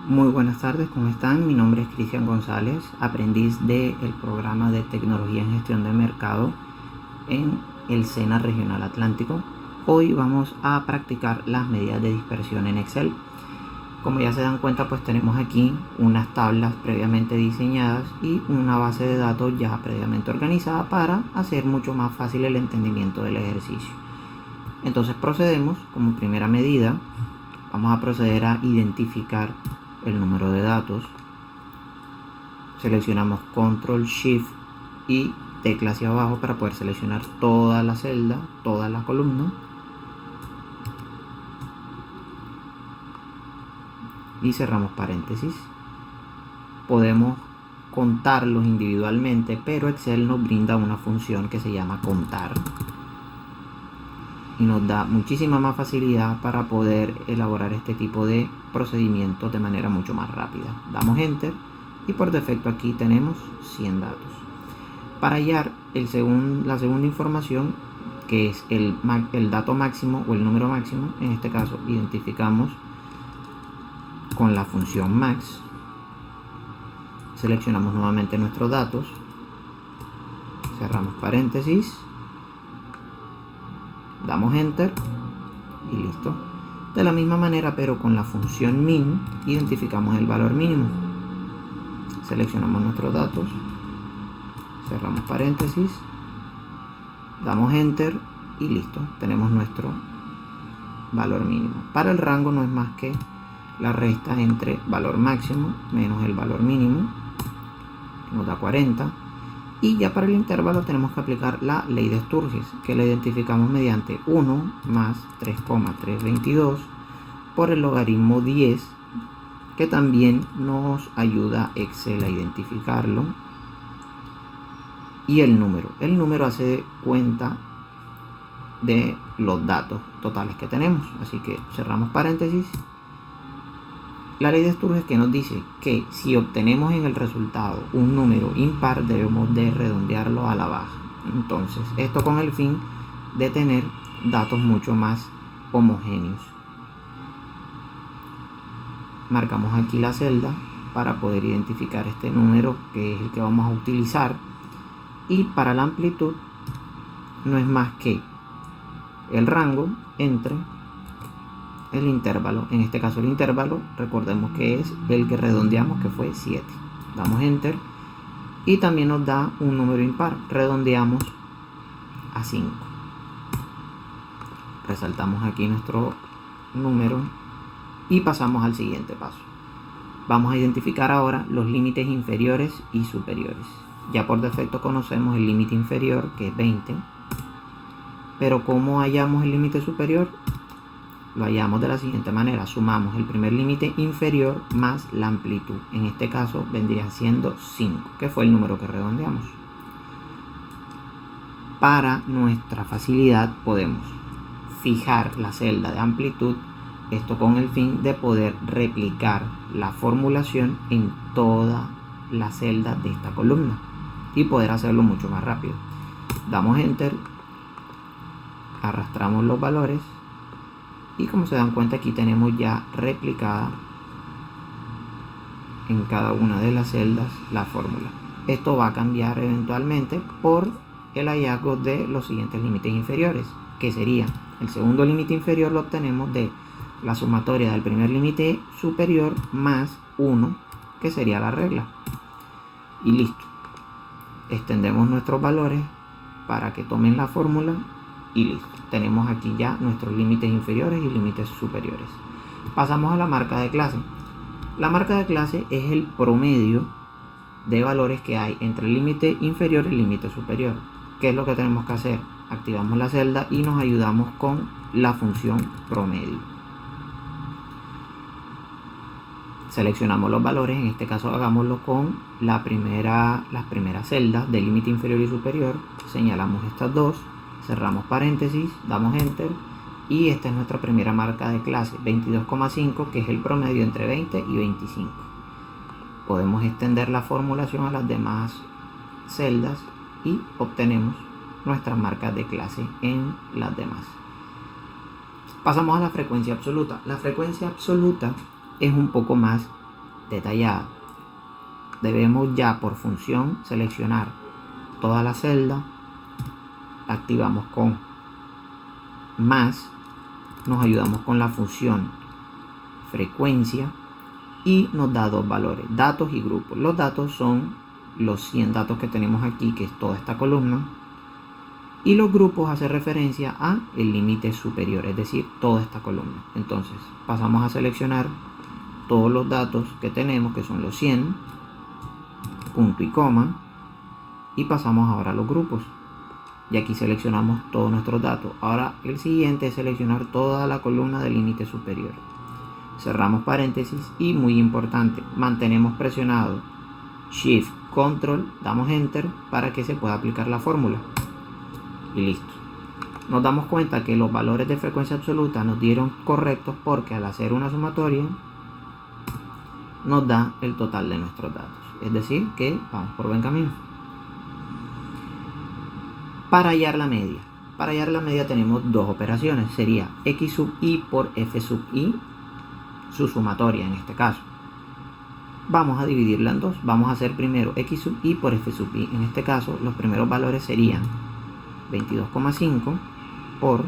Muy buenas tardes, ¿cómo están? Mi nombre es Cristian González, aprendiz del programa de Tecnología en Gestión de Mercado en el SENA Regional Atlántico. Hoy vamos a practicar las medidas de dispersión en Excel. Como ya se dan cuenta, pues tenemos aquí unas tablas previamente diseñadas y una base de datos ya previamente organizada para hacer mucho más fácil el entendimiento del ejercicio. Entonces procedemos, como primera medida, vamos a proceder a identificar el número de datos. Seleccionamos Control Shift y tecla hacia abajo para poder seleccionar toda la celda, toda la columna, y cerramos paréntesis. Podemos contarlos individualmente, pero Excel nos brinda una función que se llama contar y nos da muchísima más facilidad para poder elaborar este tipo de procedimientos de manera mucho más rápida. Damos Enter y por defecto aquí tenemos 100 datos. Para hallar la segunda información, que es el dato máximo o el número máximo, en este caso identificamos con la función max. Seleccionamos nuevamente nuestros datos, cerramos paréntesis, damos Enter y listo. De la misma manera, pero con la función min, identificamos el valor mínimo. Seleccionamos nuestros datos, cerramos paréntesis, damos Enter y listo. Tenemos nuestro valor mínimo. Para el rango no es más que la resta entre valor máximo menos el valor mínimo, nos da 40. Y ya para el intervalo tenemos que aplicar la ley de Sturges, que la identificamos mediante 1 más 3,322 por el logaritmo 10, que también nos ayuda Excel a identificarlo. Y el número hace cuenta de los datos totales que tenemos. Así que cerramos paréntesis. La ley de Sturges, que nos dice que si obtenemos en el resultado un número impar, debemos de redondearlo a la baja. Entonces, esto con el fin de tener datos mucho más homogéneos. Marcamos aquí la celda para poder identificar este número, que es el que vamos a utilizar. Y para la amplitud no es más que el rango entre el intervalo. En este caso el intervalo, recordemos que es el que redondeamos, que fue 7. Damos Enter y también nos da un número impar. Redondeamos a 5. Resaltamos aquí nuestro número y pasamos al siguiente paso. Vamos a identificar ahora los límites inferiores y superiores. Ya por defecto conocemos el límite inferior, que es 20. Pero ¿cómo hallamos el límite superior? Lo hallamos de la siguiente manera: sumamos el primer límite inferior más la amplitud. En este caso vendría siendo 5, que fue el número que redondeamos. Para nuestra facilidad podemos fijar la celda de amplitud, esto con el fin de poder replicar la formulación en toda la celda de esta columna y poder hacerlo mucho más rápido. Damos Enter, arrastramos los valores y como se dan cuenta, aquí tenemos ya replicada en cada una de las celdas la fórmula. Esto va a cambiar eventualmente por el hallazgo de los siguientes límites inferiores, que sería el segundo límite inferior, lo obtenemos de la sumatoria del primer límite superior más 1, que sería la regla. Y listo. Extendemos nuestros valores para que tomen la fórmula y listo. Tenemos aquí ya nuestros límites inferiores y límites superiores. Pasamos a la marca de clase. La marca de clase es el promedio de valores que hay entre el límite inferior y el límite superior. ¿Qué es lo que tenemos que hacer? Activamos la celda y nos ayudamos con la función promedio. Seleccionamos los valores, en este caso hagámoslo con las primeras celdas del límite inferior y superior. Señalamos estas dos, cerramos paréntesis, damos Enter y esta es nuestra primera marca de clase, 22,5, que es el promedio entre 20 y 25. Podemos extender la formulación a las demás celdas y obtenemos nuestras marcas de clase en las demás. Pasamos a la frecuencia absoluta. La frecuencia absoluta es un poco más detallada. Debemos ya por función seleccionar toda la celda, activamos con más, nos ayudamos con la función frecuencia y nos da dos valores, datos y grupos. Los datos son los 100 datos que tenemos aquí, que es toda esta columna, y los grupos hace referencia a el límite superior, es decir, toda esta columna. Entonces pasamos a seleccionar todos los datos que tenemos, que son los 100, punto y coma, y pasamos ahora a los grupos, y aquí seleccionamos todos nuestros datos. Ahora el siguiente es seleccionar toda la columna del límite superior. Cerramos paréntesis y, muy importante, mantenemos presionado Shift, Control, damos Enter para que se pueda aplicar la fórmula. Y listo. Nos damos cuenta que los valores de frecuencia absoluta nos dieron correctos porque al hacer una sumatoria nos da el total de nuestros datos. Es decir, que vamos por buen camino. Para hallar la media. Para hallar la media tenemos dos operaciones. Sería x sub i por f sub i, su sumatoria en este caso. Vamos a dividirla en dos. Vamos a hacer primero x sub i por f sub i. En este caso los primeros valores serían 22,5 por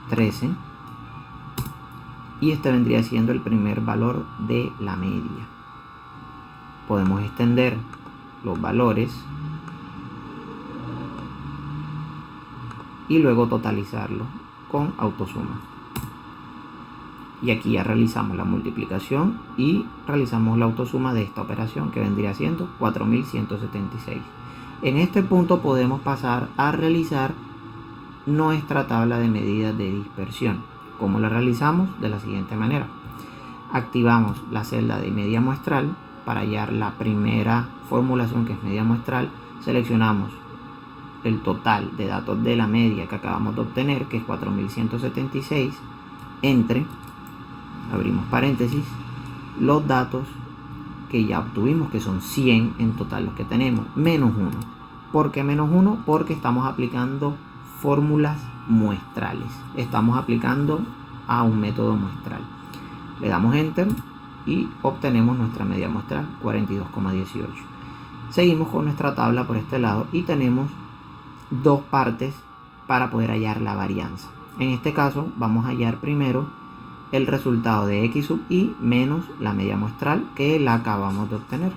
13. Y este vendría siendo el primer valor de la media. Podemos extender los valores y luego totalizarlo con autosuma. Y aquí ya realizamos la multiplicación y realizamos la autosuma de esta operación, que vendría siendo 4176. En este punto podemos pasar a realizar nuestra tabla de medidas de dispersión. ¿Cómo la realizamos? De la siguiente manera. Activamos la celda de media muestral para hallar la primera formulación, que es media muestral. Seleccionamos el total de datos de la media que acabamos de obtener, que es 4176, entre, abrimos paréntesis, los datos que ya obtuvimos, que son 100 en total los que tenemos, menos 1. ¿Por qué menos 1? Porque estamos aplicando fórmulas muestrales. Estamos aplicando a un método muestral. Le damos Enter y obtenemos nuestra media muestral, 42,18. Seguimos con nuestra tabla por este lado y tenemos dos partes para poder hallar la varianza. En este caso vamos a hallar primero el resultado de x sub i menos la media muestral que la acabamos de obtener.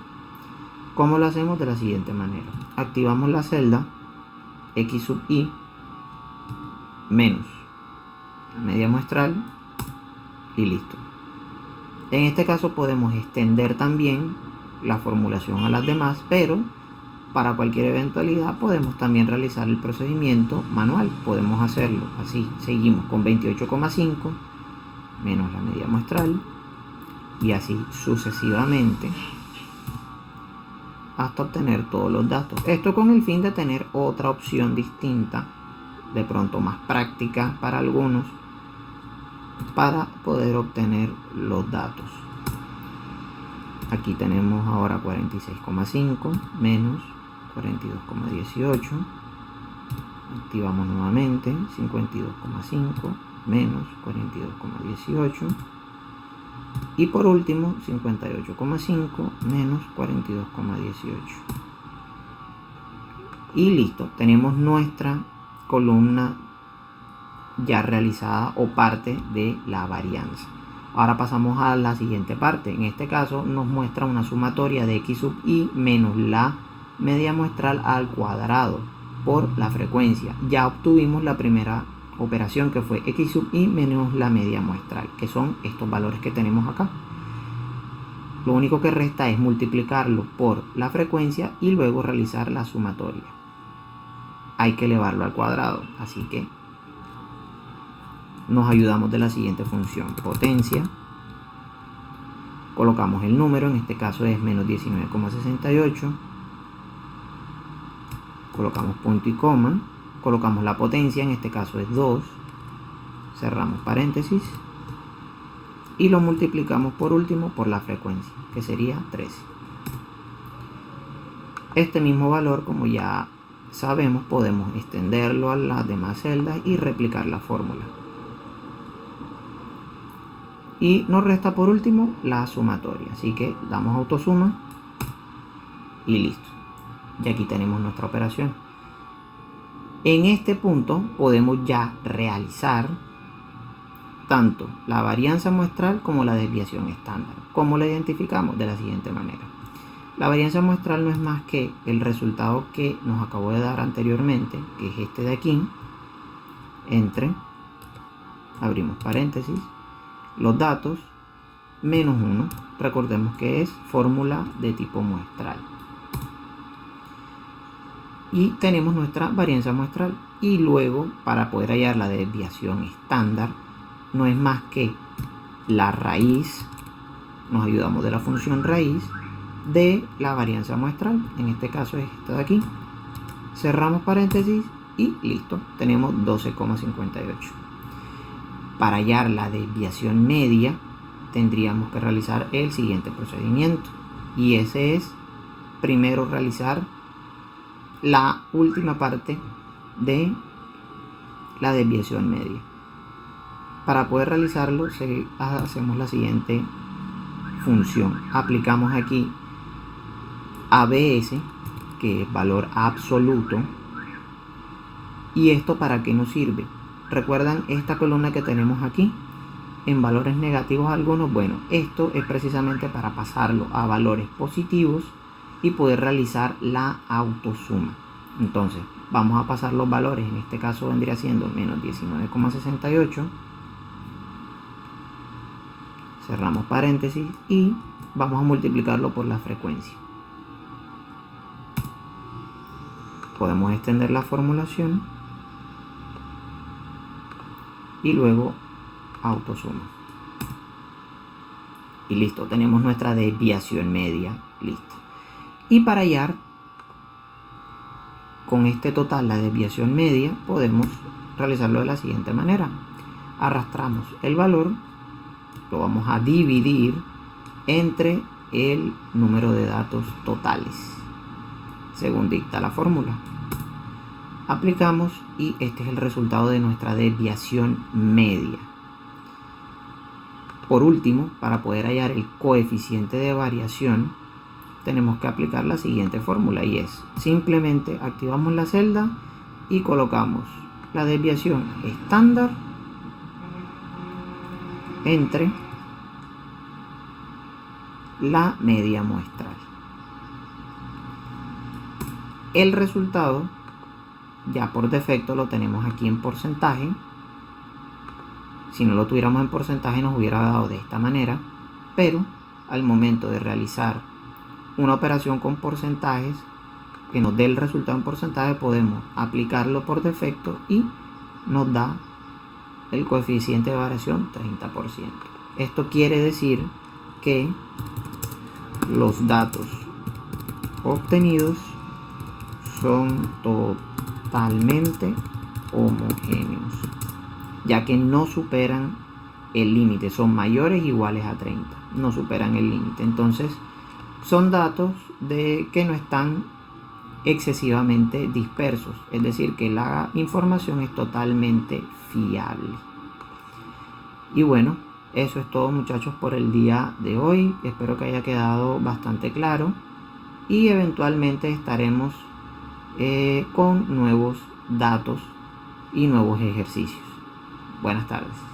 ¿Cómo lo hacemos? De la siguiente manera. Activamos la celda x sub i menos la media muestral y listo. En este caso podemos extender también la formulación a las demás, pero para cualquier eventualidad podemos también realizar el procedimiento manual. Podemos hacerlo así. Seguimos con 28,5 menos la media muestral y así sucesivamente hasta obtener todos los datos. Esto con el fin de tener otra opción distinta, de pronto más práctica para algunos, para poder obtener los datos. Aquí tenemos ahora 46,5 menos 42,18. Activamos nuevamente 52,5 menos 42,18. Y por último 58,5 menos 42,18. Y listo, tenemos nuestra columna ya realizada o parte de la varianza. Ahora pasamos a la siguiente parte. En este caso nos muestra una sumatoria de x sub i menos la media muestral al cuadrado por la frecuencia. Ya obtuvimos la primera operación, que fue x sub i menos la media muestral, que son estos valores que tenemos acá. Lo único que resta es multiplicarlo por la frecuencia y luego realizar la sumatoria. Hay que elevarlo al cuadrado, así que nos ayudamos de la siguiente función: potencia, colocamos el número, en este caso es menos 19,68, colocamos punto y coma, colocamos la potencia, en este caso es 2, cerramos paréntesis y lo multiplicamos por último por la frecuencia, que sería 13. Este mismo valor, como ya sabemos, podemos extenderlo a las demás celdas y replicar la fórmula. y nos resta por último la sumatoria. Así que damos autosuma y listo. Y aquí tenemos nuestra operación. En este punto podemos ya realizar tanto la varianza muestral como la desviación estándar. ¿Cómo la identificamos? De la siguiente manera. La varianza muestral no es más que el resultado que nos acabo de dar anteriormente, que es este de aquí, entre, abrimos paréntesis, los datos menos 1. Recordemos que es fórmula de tipo muestral. Y tenemos nuestra varianza muestral. Y luego, para poder hallar la desviación estándar, no es más que la raíz, nos ayudamos de la función raíz de la varianza muestral. En este caso es esta de aquí. Cerramos paréntesis y listo. Tenemos 12,58. Para hallar la desviación media, tendríamos que realizar el siguiente procedimiento. Y ese es, primero, realizar la última parte de la desviación media. Para poder realizarlo, hacemos la siguiente función. Aplicamos aquí ABS, que es valor absoluto. ¿Y esto para qué nos sirve? ¿Recuerdan esta columna que tenemos aquí? En valores negativos algunos. Bueno, esto es precisamente para pasarlo a valores positivos y poder realizar la autosuma. Entonces, vamos a pasar los valores. En este caso vendría siendo menos 19,68. Cerramos paréntesis y vamos a multiplicarlo por la frecuencia. Podemos extender la formulación y luego autosuma. Y listo, tenemos nuestra desviación media. Listo. Y para hallar con este total la desviación media, podemos realizarlo de la siguiente manera. Arrastramos el valor, lo vamos a dividir entre el número de datos totales, según dicta la fórmula. Aplicamos y este es el resultado de nuestra desviación media. Por último, para poder hallar el coeficiente de variación, tenemos que aplicar la siguiente fórmula, y es simplemente activamos la celda y colocamos la desviación estándar entre la media muestral. El resultado ya por defecto lo tenemos aquí en porcentaje. Si no lo tuviéramos en porcentaje nos hubiera dado de esta manera, pero al momento de realizar una operación con porcentajes que nos dé el resultado en porcentaje, podemos aplicarlo por defecto y nos da el coeficiente de variación 30%. Esto quiere decir que los datos obtenidos son totalmente homogéneos, ya que no superan el límite, son mayores o iguales a 30, no superan el límite. Entonces son datos que no están excesivamente dispersos, es decir, que la información es totalmente fiable. Y bueno, eso es todo, muchachos, por el día de hoy. Espero que haya quedado bastante claro y eventualmente estaremos con nuevos datos y nuevos ejercicios. Buenas tardes.